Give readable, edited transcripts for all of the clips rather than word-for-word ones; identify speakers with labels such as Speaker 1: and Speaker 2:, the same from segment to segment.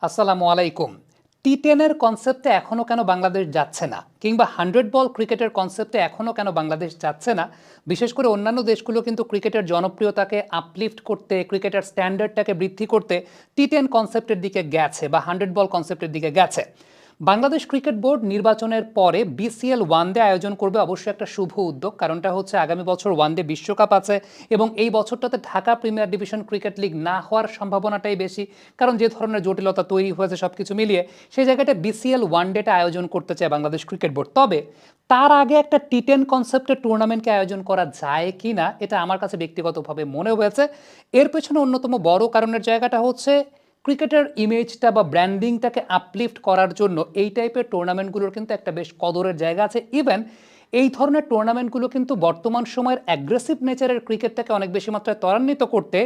Speaker 1: আসসালামু আলাইকুম। টি10-এর কনসেপ্টে এখনও কেন বাংলাদেশ যাচ্ছে না, কিংবা 100 বল ক্রিকেটের কনসেপ্টে এখনও কেন বাংলাদেশ যাচ্ছে না? বিশেষ করে অন্যান্য দেশগুলো কিন্তু ক্রিকেটের জনপ্রিয়তাকে আপলিফট করতে, ক্রিকেটের স্ট্যান্ডার্ডটাকে বৃদ্ধি করতে টি10 কনসেপ্টের দিকে গেছে বা 100 বল কনসেপ্টের দিকে গেছে। বাংলাদেশ ক্রিকেট বোর্ড নির্বাচনের পরে বিসিএল ওয়ানডে আয়োজন করবে, অবশ্যই একটা শুভ উদ্যোগ। কারণটা হচ্ছে আগামী বছর ওয়ানডে বিশ্বকাপ আছে এবং এই বছরটাতে Dhaka premier division cricket league না হওয়ার সম্ভাবনাটাই বেশি, কারণ যে ধরনের জটিলতা তৈরি হয়েছে সব কিছু মিলিয়ে সেই জায়গাটা বিসিএল ওয়ানডেটা আয়োজন করতে চায় বাংলাদেশ ক্রিকেট বোর্ড। তবে তার আগে একটা টি10 কনসেপ্টের টুর্নামেন্টকে আয়োজন করা যায় কি না, এটা আমার কাছে ব্যক্তিগতভাবে মনে হয়েছে। এর পেছনে অন্যতম বড় কারণের জায়গাটা হচ্ছে ক্রিকেটের ইমেজটা বা ব্র্যান্ডিংটাকে আপলিফট করার জন্য এই টাইপের টুর্নামেন্টগুলোর কিন্তু একটা বেশ কদরের জায়গা আছে। ইভেন এই ধরনের টুর্নামেন্টগুলো কিন্তু বর্তমান সময়ের অ্যাগ্রেসিভ নেচারের ক্রিকেটটাকে অনেক বেশি মাত্রায় ত্বরান্বিত করতে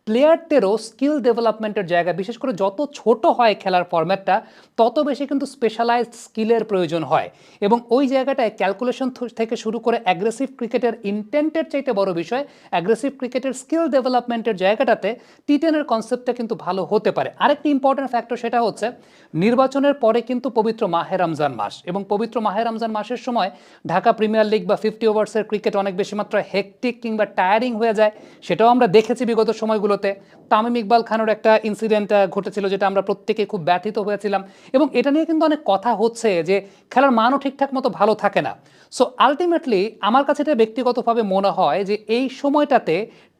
Speaker 1: প্লেয়ারদেরও স্কিল ডেভেলপমেন্টের জায়গা, বিশেষ করে যত ছোট হয় খেলার ফরম্যাটটা তত বেশি কিন্তু স্পেশালাইজড স্কিলের প্রয়োজন হয় এবং ওই জায়গাটায় ক্যালকুলেশন থেকে শুরু করে অ্যাগ্রেসিভ ক্রিকেটের ইন্টেন্টের চাইতে বড় বিষয় অ্যাগ্রেসিভ ক্রিকেটের স্কিল ডেভেলপমেন্টের জায়গাটাতে টি10-এর কনসেপ্টটা কিন্তু ভালো হতে পারে। আরেকটি ইম্পর্টেন্ট ফ্যাক্টর সেটা হচ্ছে নির্বাচনের পরে কিন্তু পবিত্র মাহে রমজান মাস, এবং পবিত্র মাহে রমজান মাসের সময় ঢাকা প্রিমিয়ার লিগ বা 50 ওভার্সের ক্রিকেট অনেক বেশি মাত্রায় হেকটিক কিংবা টায়ারিং হয়ে যায়। সেটাও আমরা দেখেছি বিগত সময়গুলোতে। তামিম ইকবাল খানের একটা ইনসিডেন্ট ঘটেছিল, যেটা আমরা প্রত্যেকে খুব ব্যথিত হয়েছিলাম এবং এটা নিয়ে কিন্তু অনেক কথা হচ্ছে যে খেলার মানও ঠিকঠাক মতো ভালো থাকে না। সো আলটিমেটলি আমার কাছে এটা ব্যক্তিগতভাবে মনে হয় যে এই সময়টাতে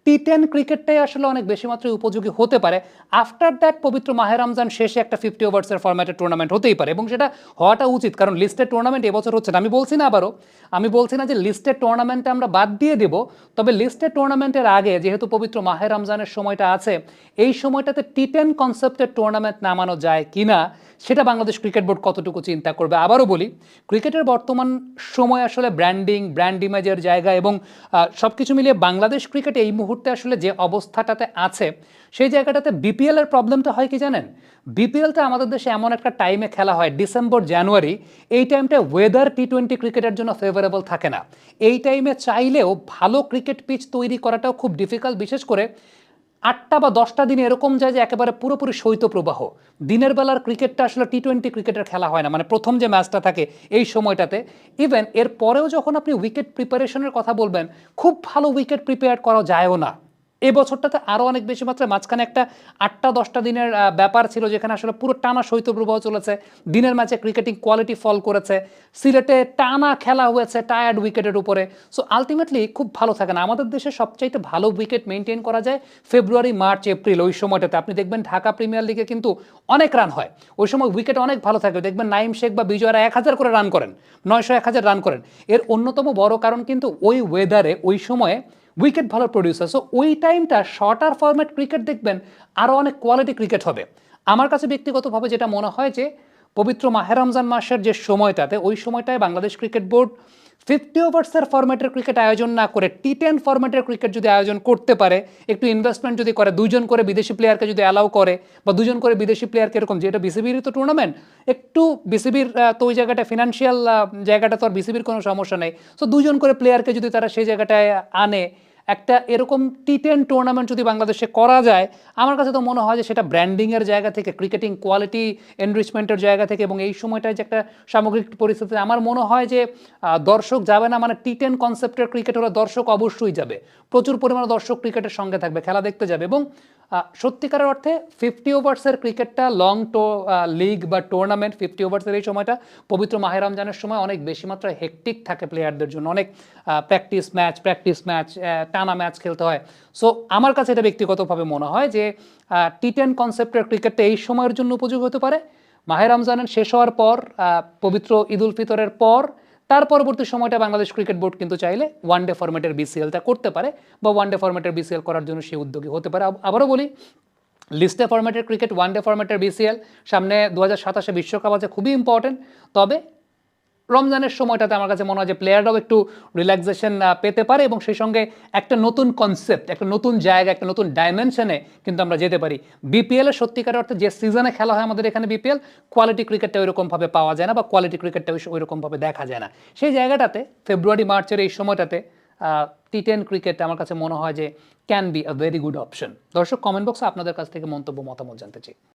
Speaker 1: টি10 ক্রিকেটটাই আসলে অনেক বেশি মাত্রায় উপযোগী হতে পারে। আফটার দ্যাট পবিত্র মাহে রমজান শেষে একটা 50 ওভার্সের ফরম্যাটের টুর্নামেন্ট হতেই পারে এবং সেটা হওয়াটা উচিত, কারণ লিস্টের টুর্নামেন্ট এবছর হচ্ছে না। আমি বলছি না যে লিস্টের টুর্নামেন্টে আমরা বাদ দিয়ে দেব, তবে লিস্টের টুর্নামেন্টের আগে যেহেতু পবিত্র মাহে রমজানের সময়টা আছে, এই সময়টাতে টি10 কনসেপ্টের টুর্নামেন্ট নামানো যায় কিনা সেটা বাংলাদেশ ক্রিকেট বোর্ড কতটুকু চিন্তা করবে। আবারও বলি, ক্রিকেটের বর্তমান সময় আসলে ব্র্যান্ড ইমেজের জায়গা এবং সব কিছু মিলিয়ে বাংলাদেশ ক্রিকেট এই মুহূর্তে আসলে যে অবস্থাটাতে আছে সেই জায়গাটাতে বিপিএলের প্রবলেমটা হয় কি জানেন? বিপিএলটা আমাদের দেশে এমন একটা টাইমে খেলা হয়, ডিসেম্বর জানুয়ারি। এই টাইমটা ওয়েদার টি20 ক্রিকেটের জন্য ফেভারেবল থাকে না। এই টাইমে চাইলেও ভালো ক্রিকেট পিচ তৈরি করাটাও খুব ডিফিকাল্ট, বিশেষ করে 8টা বা 10টা দিন এরকম যায় যে একেবারে পুরোপুরি শৈত্যপ্রবাহ। দিনের বেলার ক্রিকেটটা আসলে টি20 ক্রিকেটের খেলা হয় না, মানে প্রথম যে ম্যাচটা থাকে এই সময়টাতে। ইভেন এর পরেও যখন আপনি উইকেট প্রিপারেশনের কথা বলবেন, খুব ভালো উইকেট প্রিপেয়ার করা যায়ও না। এই বছরটাতে আরও অনেক বেশি মাত্রায় মাঝখানে একটা 8টা-10টা দিনের ব্যাপার ছিল যেখানে আসলে পুরো টানা শৈত্যপ্রবাহ চলেছে, দিনের ম্যাচে ক্রিকেটিং কোয়ালিটি ফল করেছে, সিলেটে টানা খেলা হয়েছে টায়ার্ড উইকেটের উপরে। সো আলটিমেটলি খুব ভালো থাকে না। আমাদের দেশে সবচাইতে ভালো উইকেট মেনটেন করা যায় ফেব্রুয়ারি, মার্চ, এপ্রিল। ওই সময়টাতে আপনি দেখবেন ঢাকা প্রিমিয়ার লিগে কিন্তু অনেক রান হয়, ওই সময় উইকেট অনেক ভালো থাকে। দেখবেন নাইম শেখ বা বিজয়রা 1000 করে রান করেন, 900-1000 রান করেন। এর অন্যতম বড় কারণ কিন্তু ওই ওয়েদারে ওই সময়ে উইকেট ভালো প্রডিউস হয়। সো ওই টাইমটা শর্টার ফরম্যাট ক্রিকেট দেখবেন আরও অনেক কোয়ালিটি ক্রিকেট হবে। আমার কাছে ব্যক্তিগতভাবে যেটা মনে হয় যে পবিত্র মাহে রমজান মাসের যে সময়টাতে, ওই সময়টায় বাংলাদেশ ক্রিকেট বোর্ড 50 ওভার্সের ফরম্যাটের ক্রিকেট আয়োজন না করে টি10 ফরম্যাটের ক্রিকেট যদি আয়োজন করতে পারে, একটু ইনভেস্টমেন্ট যদি করে, 2জন করে বিদেশি প্লেয়ারকে যদি অ্যালাউ করে বা 2জন করে বিদেশি প্লেয়ারকে, এরকম যেটা বিসিবির তো টুর্নামেন্ট, একটু বিসিবির তো ওই জায়গাটা ফিনান্সিয়াল জায়গাটা তো আর বিসিবির কোনো সমস্যা নেই। সো 2জন করে প্লেয়ারকে যদি তারা সেই জায়গাটায় আনে, একটা এরকম টি10 টুর্নামেন্ট যদি বাংলাদেশে করা যায়, আমার কাছে তো মনে হয় যে সেটা ব্র্যান্ডিংয়ের জায়গা থেকে, ক্রিকেটিং কোয়ালিটি এনরিচমেন্টের জায়গা থেকে এবং এই সময়টায় যে একটা সামগ্রিক পরিস্থিতি, আমার মনে হয় যে দর্শক যাবে না, মানে টি10 কনসেপ্টের ক্রিকেট হলে দর্শক অবশ্যই যাবে, প্রচুর পরিমাণে দর্শক ক্রিকেটের সঙ্গে থাকবে, খেলা দেখতে যাবে। এবং সত্যিকারের অর্থে 50 ওভার্সের ক্রিকেটটা লং লিগ বা টুর্নামেন্ট, 50 ওভার্সের এই সময়টা পবিত্র মাহে রমজানের সময় অনেক বেশি মাত্রায় হেকটিক থাকে প্লেয়ারদের জন্য, অনেক প্র্যাকটিস ম্যাচ টানা ম্যাচ খেলতে হয়। সো আমার কাছে এটা ব্যক্তিগতভাবে মনে হয় যে টি10 কনসেপ্টের ক্রিকেটটা এই সময়ের জন্য উপযোগী হতে পারে। মাহে রমজানের শেষ হওয়ার পর, পবিত্র ঈদ উল ফিতরের পর, তার পরবর্তী সময়টা বাংলাদেশ ক্রিকেট বোর্ড কিন্তু চাইলে ওয়ানডে ফরম্যাটের বিসিএলটা করতে পারে বা ওয়ানডে ফরম্যাটের বিসিএল করার জন্য সে উদ্যোগী হতে পারে। আবারও বলি, লিস্টে ফরম্যাটের ক্রিকেট, ওয়ানডে ফরম্যাটের বিসিএল, সামনে 2027 বিশ্বকাপ আছে, খুবই ইম্পর্টেন্ট। তবে রমজানের সময়টাতে আমার কাছে মনে হয় যে প্লেয়াররাও একটু রিল্যাক্সেশন পেতে পারে এবং সেই সঙ্গে একটা নতুন কনসেপ্ট, একটা নতুন জায়গা, একটা নতুন ডাইমেনশনে কিন্তু আমরা যেতে পারি। বিপিএলের সত্যিকার অর্থে যে সিজনে খেলা হয় আমাদের এখানে বিপিএল, কোয়ালিটি ক্রিকেটটা ওইরকমভাবে পাওয়া যায় না বা কোয়ালিটি ক্রিকেটটা ওইরকমভাবে দেখা যায় না। সেই জায়গাটাতে ফেব্রুয়ারি, মার্চের এই সময়টাতে টি10 ক্রিকেট আমার কাছে মনে হয় যে can be a very good option. দর্শক, কমেন্ট বক্সে আপনাদের কাছ থেকে মন্তব্য, মতামত জানতে চাই।